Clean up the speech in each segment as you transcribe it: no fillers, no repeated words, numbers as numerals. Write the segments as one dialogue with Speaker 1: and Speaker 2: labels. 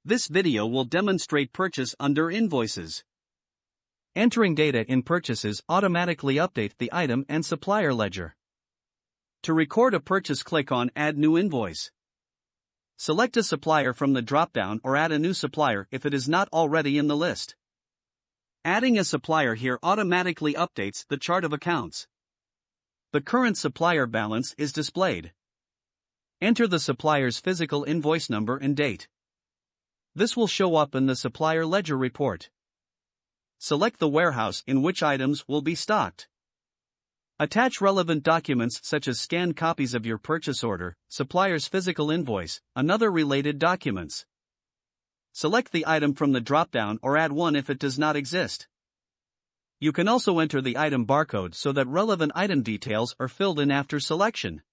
Speaker 1: This video will demonstrate purchase under invoices.
Speaker 2: Entering data in purchases automatically update the item and supplier ledger.
Speaker 1: To record a purchase, click on Add New Invoice. Select a supplier from the drop-down or add a new supplier if it is not already in the list. Adding a supplier here automatically updates the chart of accounts. The current supplier balance is displayed. Enter the supplier's physical invoice number and date. This will show up in the supplier ledger report. Select the warehouse in which items will be stocked. Attach relevant documents such as scanned copies of your purchase order, supplier's physical invoice, and other related documents. Select the item from the drop-down or add one if it does not exist. You can also enter the item barcode so that relevant item details are filled in after selection.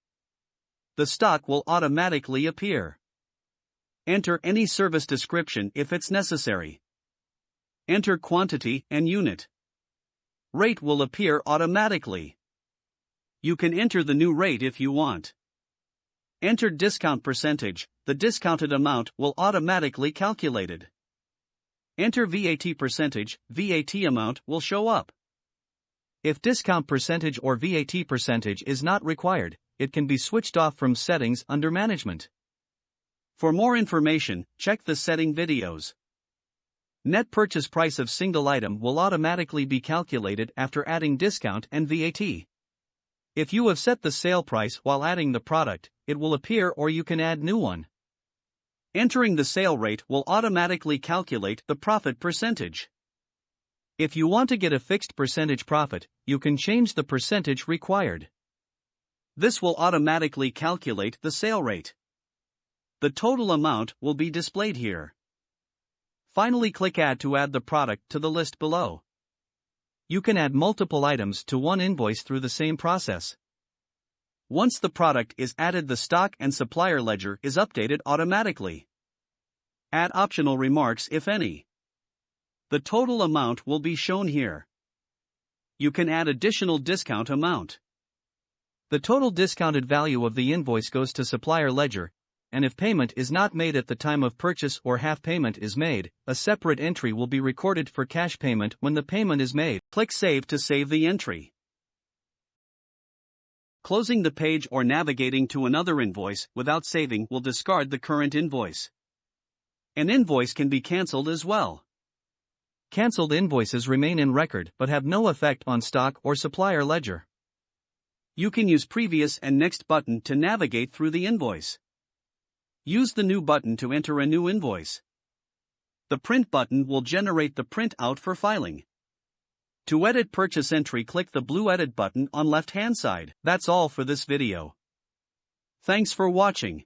Speaker 1: The stock will automatically appear. Enter any service description if it's necessary. Enter quantity and unit. Rate will appear automatically. You can enter the new rate if you want. Enter discount percentage, the discounted amount will automatically calculated. Enter VAT percentage, VAT amount will show up. If discount percentage or VAT percentage is not required, it can be switched off from settings under management. For more information, check the setting videos. Net purchase price of single item will automatically be calculated after adding discount and VAT. If you have set the sale price while adding the product, it will appear or you can add new one. Entering the sale rate will automatically calculate the profit percentage. If you want to get a fixed percentage profit, you can change the percentage required. This will automatically calculate the sale rate. The total amount will be displayed here. Finally, click Add to add the product to the list below. You can add multiple items to one invoice through the same process. Once the product is added, the stock and supplier ledger is updated automatically. Add optional remarks if any. The total amount will be shown here. You can add additional discount amount. The total discounted value of the invoice goes to supplier ledger, and if payment is not made at the time of purchase or half payment is made, a separate entry will be recorded for cash payment when the payment is made. Click Save to save the entry. Closing the page or navigating to another invoice without saving will discard the current invoice. An invoice can be cancelled as well. Cancelled invoices remain in record but have no effect on stock or supplier ledger. You can use Previous and Next button to navigate through the invoice. Use the New button to enter a new invoice. The Print button will generate the printout for filing. To edit purchase entry, click the blue Edit button on left-hand side. That's all for this video. Thanks for watching.